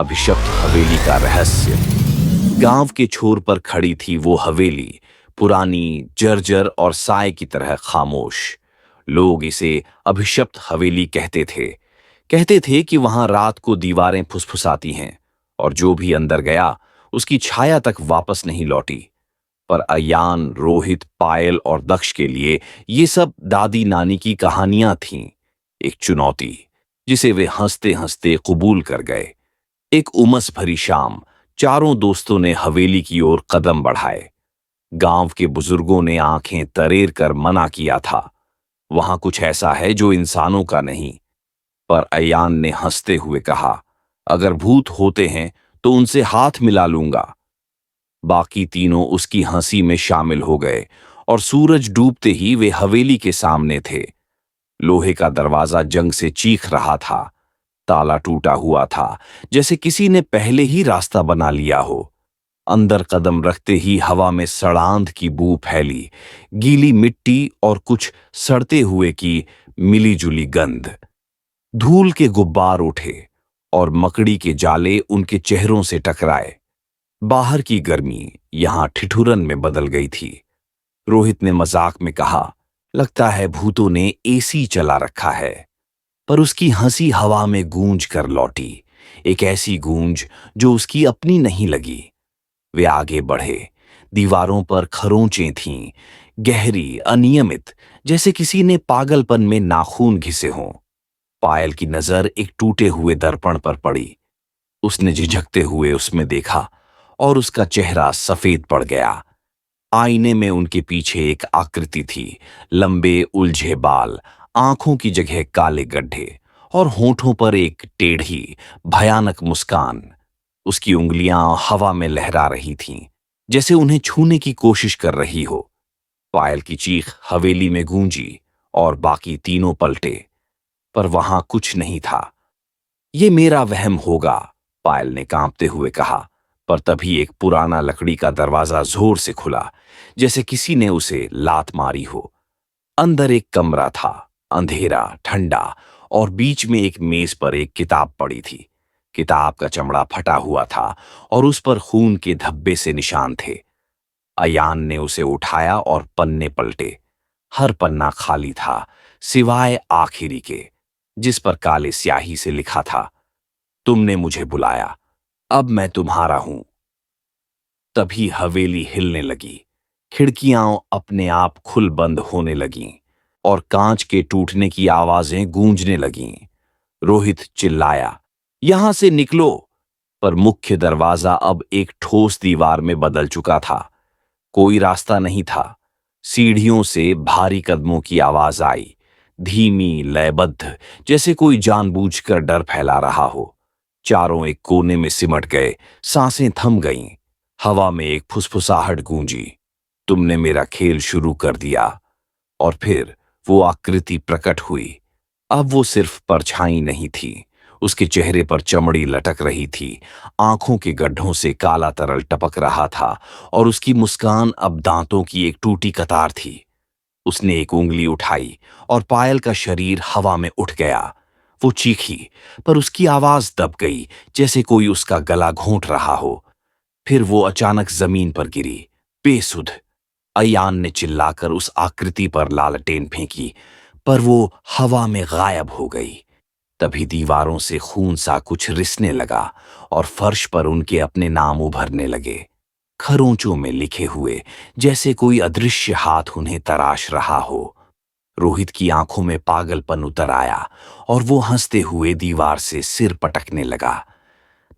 अभिशप्त हवेली का रहस्य। गांव के छोर पर खड़ी थी वो हवेली, पुरानी, जर्जर और साय की तरह खामोश। लोग इसे अभिशप्त हवेली कहते थे कि वहां रात को दीवारें फुसफुसाती हैं और जो भी अंदर गया उसकी छाया तक वापस नहीं लौटी। पर अयान, रोहित, पायल और दक्ष के लिए ये सब दादी नानी की कहानियां थीं, एक चुनौती जिसे वे हंसते हंसते कबूल कर गए। एक उमस भरी शाम, चारों दोस्तों ने हवेली की ओर कदम बढ़ाए। गांव के बुजुर्गों ने आंखें तरेर कर मना किया था, वहां कुछ ऐसा है जो इंसानों का नहीं। पर अयान ने हंसते हुए कहा, अगर भूत होते हैं तो उनसे हाथ मिला लूंगा। बाकी तीनों उसकी हंसी में शामिल हो गए और सूरज डूबते ही वे हवेली के सामने थे। लोहे का दरवाजा जंग से चीख रहा था, ताला टूटा हुआ था, जैसे किसी ने पहले ही रास्ता बना लिया हो। अंदर कदम रखते ही हवा में सड़ांध की बू फैली, गीली मिट्टी और कुछ सड़ते हुए की मिलीजुली गंध। धूल के गुब्बार उठे और मकड़ी के जाले उनके चेहरों से टकराए। बाहर की गर्मी यहां ठिठुरन में बदल गई थी। रोहित ने मजाक में कहा, लगता है भूतों ने एसी चला रखा है। पर उसकी हंसी हवा में गूंज कर लौटी, एक ऐसी गूंज जो उसकी अपनी नहीं लगी। वे आगे बढ़े। दीवारों पर खरोंचें थीं, गहरी, अनियमित, जैसे किसी ने पागलपन में नाखून घिसे हों। पायल की नजर एक टूटे हुए दर्पण पर पड़ी। उसने झिझकते हुए उसमें देखा और उसका चेहरा सफेद पड़ गया। आईने में उनके पीछे एक आकृति थी, लंबे उलझे बाल, आंखों की जगह काले गड्ढे और होठों पर एक टेढ़ी, भयानक मुस्कान। उसकी उंगलियां हवा में लहरा रही थीं, जैसे उन्हें छूने की कोशिश कर रही हो। पायल की चीख हवेली में गूंजी और बाकी तीनों पलटे, पर वहां कुछ नहीं था। ये मेरा वहम होगा, पायल ने कांपते हुए कहा। पर तभी एक पुराना लकड़ी का दरवाजा जोर से खुला, जैसे किसी ने उसे लात मारी हो। अंदर एक कमरा था, अंधेरा, ठंडा, और बीच में एक मेज पर एक किताब पड़ी थी। किताब का चमड़ा फटा हुआ था और उस पर खून के धब्बे से निशान थे। अयान ने उसे उठाया और पन्ने पलटे। हर पन्ना खाली था, सिवाय आखिरी के, जिस पर काले स्याही से लिखा था, तुमने मुझे बुलाया, अब मैं तुम्हारा हूं। तभी हवेली हिलने लगी, खिड़कियां अपने आप खुल बंद होने लगीं और कांच के टूटने की आवाजें गूंजने लगीं। रोहित चिल्लाया, यहां से निकलो! पर मुख्य दरवाजा अब एक ठोस दीवार में बदल चुका था। कोई रास्ता नहीं था। सीढ़ियों से भारी कदमों की आवाज आई, धीमी, लयबद्ध, जैसे कोई जानबूझकर डर फैला रहा हो। चारों एक कोने में सिमट गए, सांसें थम गईं। हवा में एक फुसफुसाहट गूंजी, तुमने मेरा खेल शुरू कर दिया। और फिर वो आकृति प्रकट हुई। अब वो सिर्फ परछाई नहीं थी, उसके चेहरे पर चमड़ी लटक रही थी, आंखों के गड्ढों से काला तरल टपक रहा था और उसकी मुस्कान अब दांतों की एक टूटी कतार थी। उसने एक उंगली उठाई और पायल का शरीर हवा में उठ गया। वो चीखी, पर उसकी आवाज दब गई, जैसे कोई उसका गला घोंट रहा हो। फिर वो अचानक जमीन पर गिरी, बेसुध। अयान ने चिल्लाकर उस आकृति पर लालटेन फेंकी, पर वो हवा में गायब हो गई। तभी दीवारों से खून सा कुछ रिसने लगा और फर्श पर उनके अपने नाम उभरने लगे, खरोंचों में लिखे हुए, जैसे कोई अदृश्य हाथ उन्हें तराश रहा हो। रोहित की आंखों में पागलपन उतर आया और वो हंसते हुए दीवार से सिर पटकने लगा।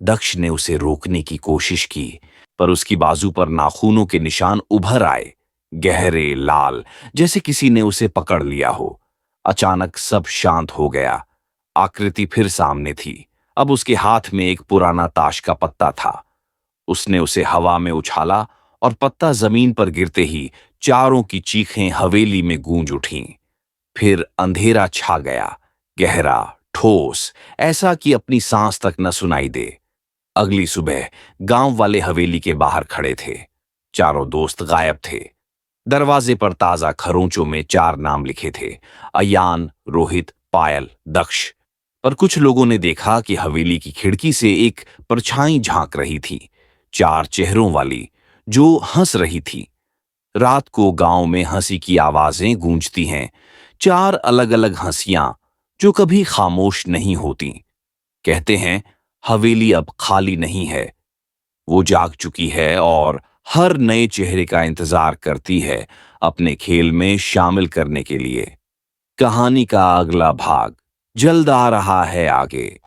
दक्ष ने उसे रोकने की कोशिश की, पर उसकी बाजू पर नाखूनों के निशान उभर आए, गहरे, लाल, जैसे किसी ने उसे पकड़ लिया हो। अचानक सब शांत हो गया। आकृति फिर सामने थी। अब उसके हाथ में एक पुराना ताश का पत्ता था। उसने उसे हवा में उछाला और पत्ता जमीन पर गिरते ही चारों की चीखें हवेली में गूंज उठीं। फिर अंधेरा छा गया, गहरा, ठोस, ऐसा कि अपनी सांस तक न सुनाई दे। अगली सुबह गांव वाले हवेली के बाहर खड़े थे। चारों दोस्त गायब थे। दरवाजे पर ताजा खरोंचों में 4 नाम लिखे थे, अयान, रोहित, पायल, दक्ष। पर कुछ लोगों ने देखा कि हवेली की खिड़की से एक परछाई झांक रही थी, चार चेहरों वाली, जो हंस रही थी। रात को गांव में हंसी की आवाजें गूंजती हैं, चार अलग अलग हंसियां जो कभी खामोश नहीं होती। कहते हैं हवेली अब खाली नहीं है, वो जाग चुकी है और हर नए चेहरे का इंतजार करती है अपने खेल में शामिल करने के लिए। कहानी का अगला भाग जल्द आ रहा है आगे।